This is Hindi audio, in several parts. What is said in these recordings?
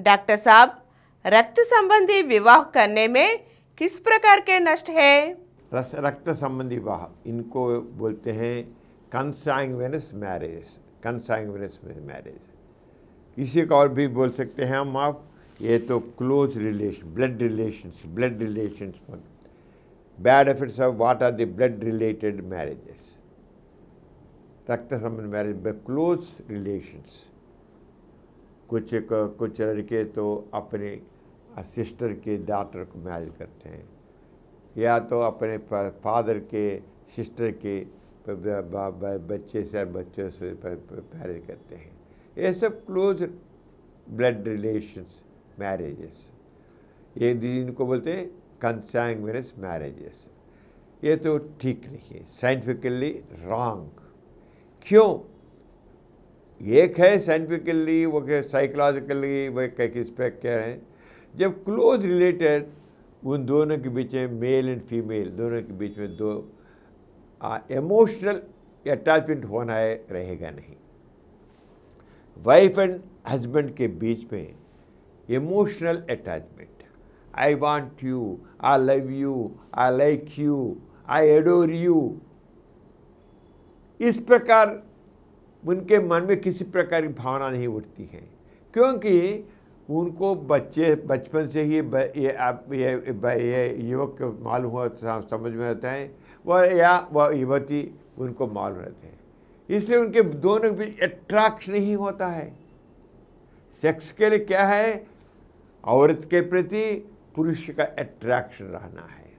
डॉक्टर साहब, रक्त संबंधी विवाह करने में किस प्रकार के नष्ट है? रक्त संबंधी विवाह इनको बोलते हैं कंसांग्विनस मैरिज। कंसांग्विनस मैरिज इसी का और भी बोल सकते हैं हम आप। ये तो close relation, blood relations bad effects of what are the blood related marriages. रक्त संबंधी मैरिज बाय क्लोज रिलेशंस। कुछ लड़के तो अपने सिस्टर के डॉटर को मैरिज करते हैं, या तो अपने फादर के सिस्टर के बच्चे से मैरिज करते हैं। ये सब क्लोज ब्लड रिलेशंस मैरिजेस, ये इनको बोलते हैं कंसांग्विनस मैरिजेस। ये तो ठीक नहीं है, साइंटिफिकली रॉन्ग। क्यों? एक है साइंटिफिकली, वो साइकोलॉजिकली वो किस पे कह रहे हैं, जब क्लोज रिलेटेड उन दोनों के बीच में, मेल एंड फीमेल दोनों के बीच में दो इमोशनल अटैचमेंट होना है, रहेगा नहीं। वाइफ एंड हस्बैंड के बीच में emotional attachment, I want you, I love you, I like you, I adore you, इस प्रकार उनके मन में किसी प्रकार की भावना नहीं उठती है, क्योंकि उनको बचपन से ही ये युवक मालूम हुआ, समझ में आता है, वह युवती उनको मालूम रहते हैं, इसलिए उनके दोनों के बीच अट्रैक्शन नहीं होता है। सेक्स के लिए क्या है? औरत के प्रति पुरुष का अट्रैक्शन रहना है,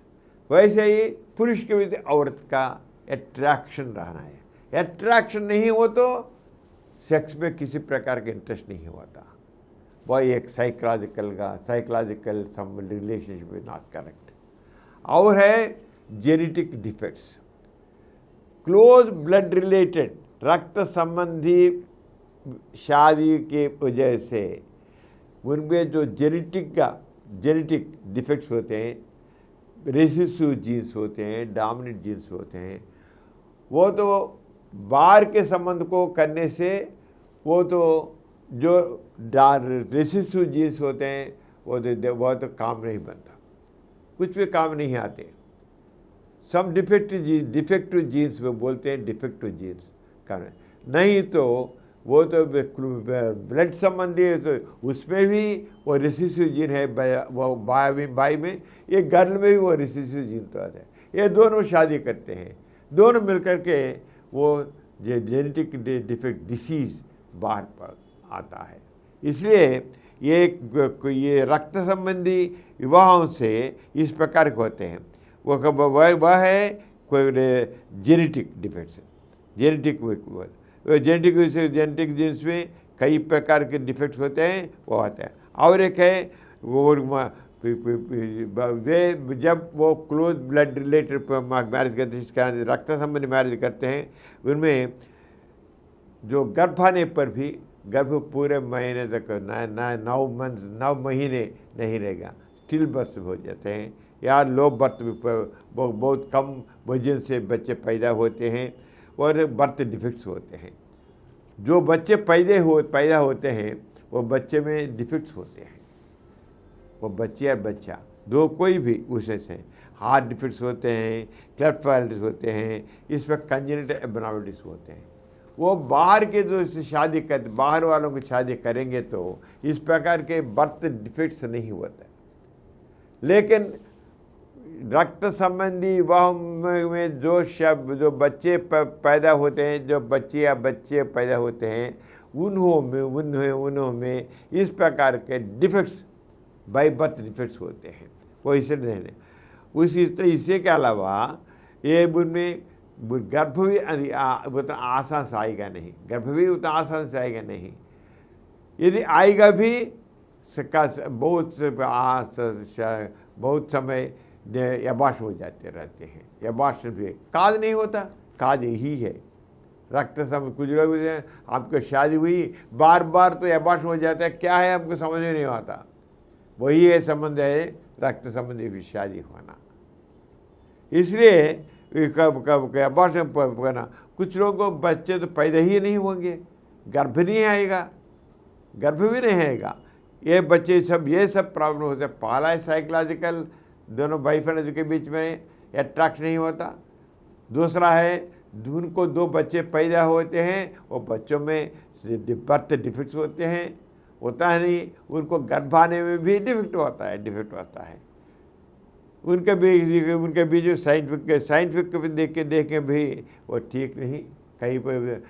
वैसे ही पुरुष के प्रति औरत का अट्रैक्शन रहना है। अट्रैक्शन नहीं हो तो सेक्स में किसी प्रकार के इंटरेस्ट नहीं होता। वह एक psychological relationship is not correct. और है genetic defects, close blood related रक्त संबंधी शादी के वजह से उनमें जो जेनेटिक डिफेक्ट्स होते हैं, रेसिसिव जीन्स होते हैं, डोमिनेंट जीन्स होते हैं, वो तो बाहर के संबंध को करने से, वो तो जो रेसिसिव जीन्स होते हैं वो तो काम नहीं बनता, कुछ भी काम नहीं आते। सब डिफेक्टिव जीन्स में बोलते हैं, डिफेक्टिव जीन्स कारण नहीं तो वो तो ब्लड संबंधी है, तो उसमें भी वो रेसिसिव जीन है, वो बाई में, ये गर्ल में भी वो रेसिसिव जीन तो आता है। ये दोनों शादी करते हैं, दोनों मिलकर के वो जेनेटिक डिफेक्ट डिसीज बाहर पर आता है। इसलिए ये रक्त संबंधी विवाहों से इस प्रकार के होते हैं। वह है कोई जेनेटिक डिफेक्ट्स, जेनेटिक जीन्स में कई प्रकार के डिफेक्ट्स होते हैं, वो आते हैं। और एक है वो जब वो क्लोज ब्लड रिलेटेड मैरिज करते हैं, इसका रक्त संबंधी मैरिज करते हैं, उनमें जो गर्भ आने पर भी गर्भ पूरे महीने तक 9 महीने नहीं रहेगा, स्टिल बर्थ हो जाते हैं, या लो बर्थ बहुत कम वजन से बच्चे पैदा होते हैं, और बर्थ डिफेक्ट्स होते हैं। जो बच्चे पैदा होते हैं वो बच्चे में डिफेक्ट्स होते हैं, वो बच्चे और बच्चा दो कोई भी उसे से हार्ट डिफेक्ट्स होते हैं, क्लेफ्ट पैरालिसिस होते हैं, इसमें कंजेनिटल एबनॉर्मलिटीज होते हैं। वो बाहर के जो शादी करते, बाहर वालों की शादी करेंगे तो इस प्रकार के बर्थ डिफेक्ट्स नहीं होते। लेकिन रक्त संबंधी विवाह में जो बच्चे पैदा होते हैं, जो बच्चे या बच्चे पैदा होते हैं, उन्हों में इस प्रकार के डिफेक्ट्स बाई बर्थ डिफेक्ट्स होते हैं, वो इसे नहीं। इससे के अलावा ये उनमें गर्भ भी उतना आसान से आएगा नहीं, गर्भ भी उतना आसान से आएगा नहीं। यदि आएगा भी बहुत समय यबाश हो जाते रहते हैं। यबाश भी काज नहीं होता, काज यही है रक्त संबंध। कुछ लोग आपको शादी हुई बार बार तो यबाश हो जाता है, क्या है हमको समझ में नहीं आता। वही है संबंध है रक्त संबंधी की शादी होना। इसलिए यबाश करना, कुछ लोगों को बच्चे तो पैदा ही नहीं होंगे, गर्भ नहीं आएगा, गर्भ भी नहीं आएगा, ये बच्चे सब ये सब प्रॉब्लम होते हैं। पहला है साइकोलॉजिकल, दोनों भाई फ्रेंड के बीच में अट्रैक्ट नहीं होता। दूसरा है उनको 2 बच्चे पैदा होते हैं, वो बच्चों में बर्थ डिफेक्ट्स होते हैं, होता है नहीं, उनको गर्भ आने में भी डिफेक्ट होता है। उनके बीच में साइंटिफिक देख के भी वो ठीक नहीं। कहीं पर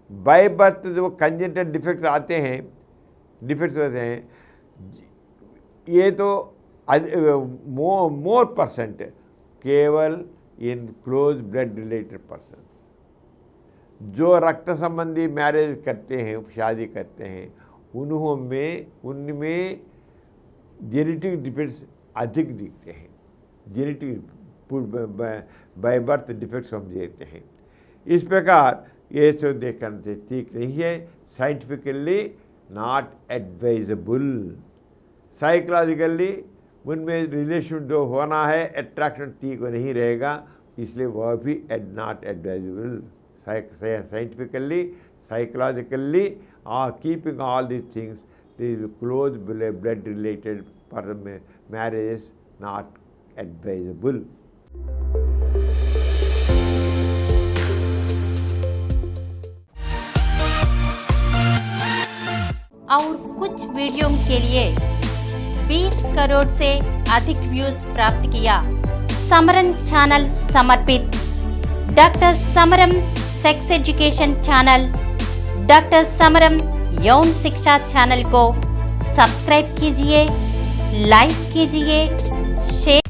बाय बर्थ जो कंजेंटल डिफेक्ट्स होते हैं, ये तो मोर परसेंट केवल in close blood related person. जो रक्त संबंधी मैरिज करते हैं, शादी करते हैं, उनमें जेनेटिक डिफेक्ट्स अधिक दिखते हैं। जेनेटिक बाय बर्थ डिफेक्ट्स हम देखते हैं। इस प्रकार ये सब देखना से ठीक नहीं है, साइंटिफिकली नॉट एडवाइजेबल। साइकोलॉजिकली उनमें रिलेशन जो होना है, अट्रैक्शन ठीक नहीं रहेगा, इसलिए वह भी not advisable. Scientifically, psychologically, keeping all these things, these close blood related marriage is not advisable. और कुछ वीडियो के लिए 20 करोड़ से अधिक व्यूज प्राप्त किया। समरन चैनल समर्पित doctor समरम sex education channel, doctor समरम यौन शिक्षा चैनल को सब्सक्राइब कीजिए, लाइक कीजिए, शेयर